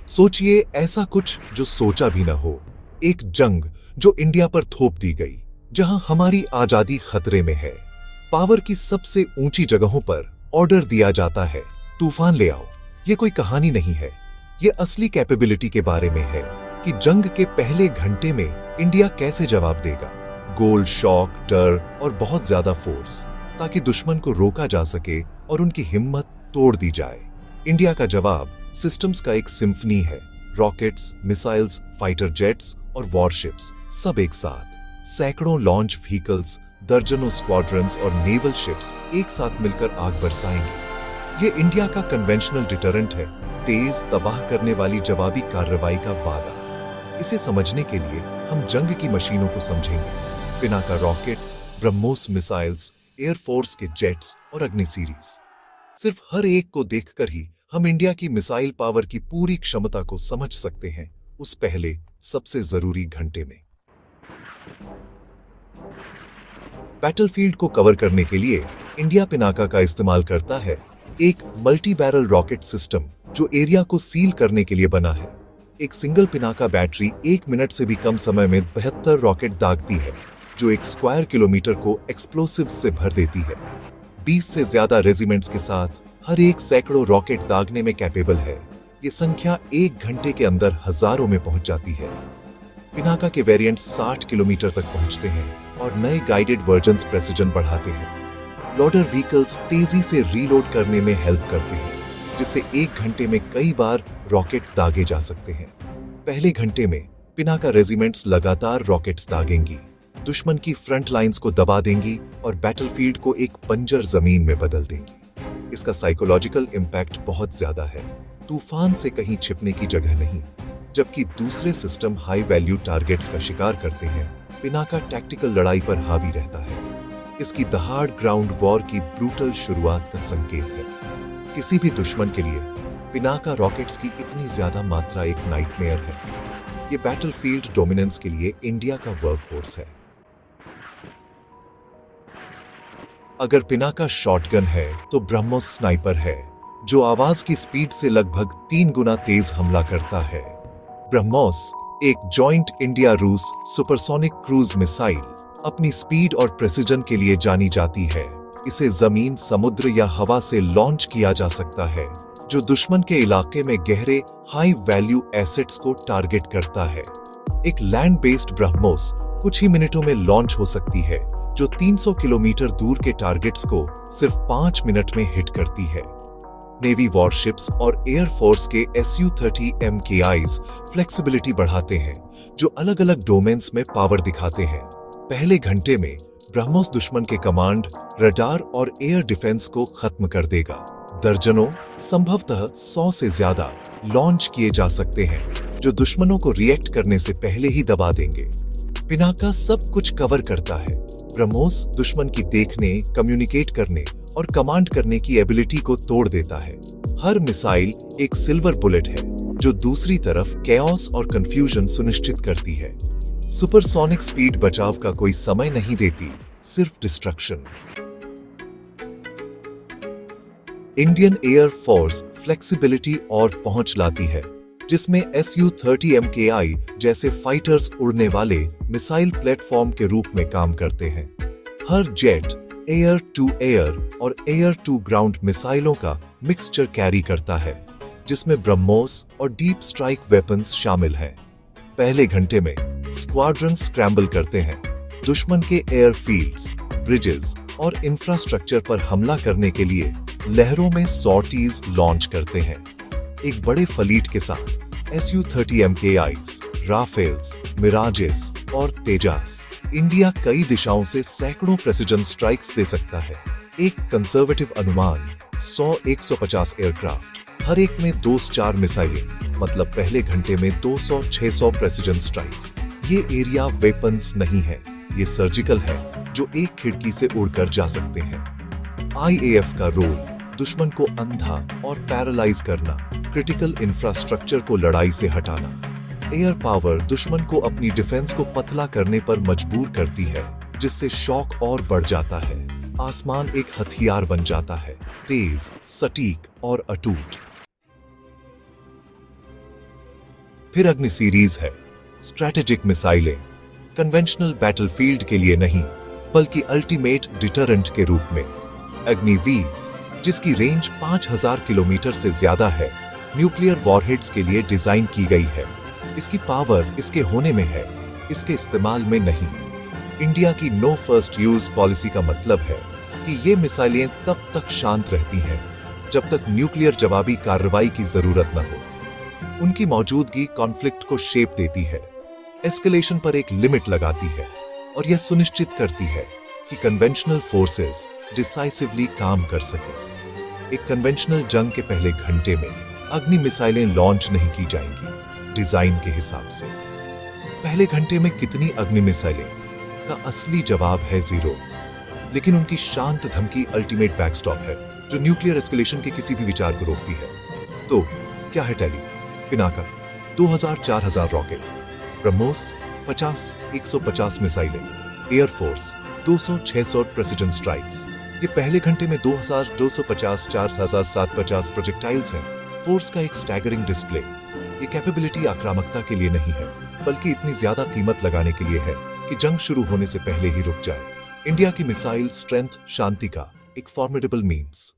सोचिए ऐसा कुछ जो सोचा भी न हो, एक जंग जो इंडिया पर थोप दी गई, जहां हमारी आजादी खतरे में है। पावर की सबसे ऊंची जगहों पर ऑर्डर दिया जाता है, तूफान ले आओ। ये कोई कहानी नहीं है, ये असली कैपेबिलिटी के बारे में है कि जंग के पहले घंटे में इंडिया कैसे जवाब देगा। गोल्ड, शॉक, डर और बहुत ज्यादा फोर्स, ताकि दुश्मन को रोका जा सके और उनकी हिम्मत तोड़ दी जाए। इंडिया का जवाब सिस्टम्स का एक सिम्फनी है। रॉकेट्स, मिसाइल्स, फाइटर जेट्स और वॉरशिप्स सब एक साथ। सैकड़ों लॉन्च व्हीकल्स, दर्जनों स्क्वाड्रंस और नेवल शिप्स एक साथ मिलकर आग बरसाएंगे। ये इंडिया का कन्वेंशनल डिटरेंट है, तेज तबाह करने वाली जवाबी कार्रवाई का वादा। इसे समझने के लिए हम जंग की मशीनों को समझेंगे। Pinaka rockets, BrahMos missiles, air force के जेट्स और अग्नि सीरीज। सिर्फ हर एक को देखकर ही हम इंडिया की मिसाइल पावर की पूरी क्षमता को समझ सकते हैं, उस पहले सबसे जरूरी घंटे में। बैटलफील्ड को कवर करने के लिए इंडिया पिनाका का इस्तेमाल करता है, एक मल्टी बैरल रॉकेट सिस्टम जो एरिया को सील करने के लिए बना है। एक सिंगल पिनाका बैटरी 1 मिनट से भी कम समय में 72 रॉकेट दागती है, जो 1 स्क्वायर किलोमीटर को एक्सप्लोसिव से भर देती है। 20 से ज्यादा रेजिमेंट्स के साथ हर एक सैकड़ों रॉकेट दागने में कैपेबल है। ये संख्या 1 घंटे के अंदर हजारों में पहुंच जाती है। पिनाका के वेरिएंट्स 60 किलोमीटर तक पहुंचते हैं और नए गाइडेड वर्जन्स प्रेसिजन बढ़ाते हैं। लोडर व्हीकल्स तेजी से रीलोड करने में हेल्प करते हैं, जिससे 1 घंटे में कई बार रॉकेट दागे जा सकते हैं। पहले घंटे में पिनाका रेजिमेंट्स लगातार रॉकेट्स दागेंगी, दुश्मन की फ्रंट लाइंस को दबा देंगी और बैटलफील्ड को एक बंजर जमीन में बदल देंगी। इसका साइकोलॉजिकल इम्पैक्ट बहुत ज्यादा है। तूफान से कहीं छिपने की जगह नहीं। जबकि दूसरे सिस्टम हाई वैल्यू टारगेट्स का शिकार करते हैं, पिनाका टैक्टिकल लड़ाई पर हावी रहता है। इसकी दहाड़ ग्राउंड वॉर की ब्रूटल शुरुआत का संकेत है। किसी भी दुश्मन के लिए पिनाका रॉकेट्स की इतनी ज्यादा मात्रा एक नाइटमेयर है। ये बैटलफील्ड डोमिनेंस के लिए इंडिया का वर्कफोर्स है। अगर पिनाका शॉटगन है तो ब्रह्मोस स्नाइपर है, जो आवाज की स्पीड से लगभग 3 गुना तेज हमला करता है। ब्रह्मोस एक जॉइंट इंडिया रूस सुपरसोनिक क्रूज मिसाइल अपनी स्पीड और प्रेसिजन के लिए जानी जाती है। इसे जमीन, समुद्र या हवा से लॉन्च किया जा सकता है, जो दुश्मन के इलाके में गहरे हाई वैल्यू एसेट्स को टारगेट करता है। एक लैंड बेस्ड ब्रह्मोस कुछ ही मिनटों में लॉन्च हो सकती है, जो 300 किलोमीटर दूर के टारगेट्स को सिर्फ 5 मिनट में हिट करती है। नेवी वॉरशिप्स और एयरफोर्स के Su-30 MKIs फ्लेक्सिबिलिटी बढ़ाते हैं, जो अलग अलग डोमेन्स में पावर दिखाते हैं। पहले घंटे में ब्रह्मोस दुश्मन के कमांड, रडार और एयर डिफेंस को खत्म कर देगा। दर्जनों, संभवतः 100 से ज्यादा लॉन्च किए जा सकते हैं, जो दुश्मनों को रिएक्ट करने से पहले ही दबा देंगे। पिनाका सब कुछ कवर करता है। ब्रह्मोस दुश्मन की देखने, कम्युनिकेट करने और कमांड करने की एबिलिटी को तोड़ देता है। हर मिसाइल एक सिल्वर बुलेट है, जो दूसरी तरफ कैओस और कंफ्यूजन सुनिश्चित करती है। सुपरसोनिक स्पीड बचाव का कोई समय नहीं देती, सिर्फ destruction. Indian air force flexibility और पहुंच लाती है, जिसमें Su-30 MKI जैसे फाइटर्स उड़ने वाले मिसाइल प्लेटफॉर्म के रूप में काम करते हैं। हर जेट एयर टू एयर और एयर टू ग्राउंड मिसाइलों का मिक्सचर कैरी करता है, जिसमें ब्रह्मोस और डीप स्ट्राइक वेपन्स शामिल हैं। पहले घंटे में स्क्वाड्रन स्क्रैम्बल करते हैं, दुश्मन के एयरफील्ड्स, ब्रिजेस और इंफ्रास्ट्रक्चर पर हमला करने के लिए लहरों में सॉर्टीज लॉन्च करते हैं। एक बड़े फलीट के साथ Su-30 MKIs, राफेल्स, मिराजेस और तेजास इंडिया कई दिशाओं से सैकड़ों प्रेसिजन स्ट्राइक्स दे सकता है। एक कंजर्वेटिव अनुमान 100-150 एयरक्राफ्ट, हर एक में 2 से 4 मिसाइलें, मतलब पहले घंटे में 200-600 प्रेसिजन स्ट्राइक्स। ये एरिया वेपन्स नहीं है, ये सर्जिकल है, जो एक खिड़की से उड़कर जा सकते हैं। IAF का रोल दुश्मन को अंधा और पैरालाइज करना, क्रिटिकल इंफ्रास्ट्रक्चर को लड़ाई से हटाना। एयर पावर दुश्मन को अपनी डिफेंस को पतला करने पर मजबूर करती है, जिससे शॉक और बढ़ जाता है। आसमान एक हथियार बन जाता है, तेज, सटीक और अटूट। फिर अग्नि सीरीज है, स्ट्रैटेजिक मिसाइलें, कन्वेंशनल बैटलफील्ड के लिए नहीं बल्कि अल्टीमेट डिटरेंट के रूप में। अग्नि वी, जिसकी रेंज 5000 किलोमीटर से ज्यादा है, न्यूक्लियर वॉरहेड्स के लिए डिजाइन की गई है। इसकी पावर इसके होने में है, इसके इस्तेमाल में नहीं। इंडिया की नो फर्स्ट यूज पॉलिसी का मतलब है कि ये मिसाइलें तब तक शांत रहती हैं जब तक न्यूक्लियर जवाबी कार्रवाई की जरूरत न हो। उनकी मौजूदगी कॉन्फ्लिक्ट को शेप देती है, एस्केलेशन पर एक लिमिट लगाती है और यह सुनिश्चित करती है कि कन्वेंशनल फोर्सेस डिसाइसिवली काम कर सके। एक कन्वेंशनल जंग के पहले घंटे में अग्नि मिसाइलें लॉन्च नहीं की जाएंगी डिजाइन के हिसाब से। पहले घंटे में कितनी अग्नि मिसाइलें का असली जवाब है 0, लेकिन उनकी शांत धमकी अल्टीमेट बैकस्टॉप है जो न्यूक्लियर एस्केलेशन के किसी भी विचार को रोकती है। तो क्या है टैली? पिनाका 2000-4000 रॉकेट, ब्रह्मोस 50-150 मिसाइलें, एयरफोर्स 200-600 प्रेसिजन स्ट्राइक्स। ये पहले घंटे में 2250-4750 प्रोजेक्टाइल्स हैं। फोर्स का एक स्टैगरिंग डिस्प्ले। ये कैपेबिलिटी आक्रामकता के लिए नहीं है बल्कि इतनी ज्यादा कीमत लगाने के लिए है कि जंग शुरू होने से पहले ही रुक जाए। इंडिया की मिसाइल स्ट्रेंथ शांति का एक फॉर्मिडेबल मीन्स।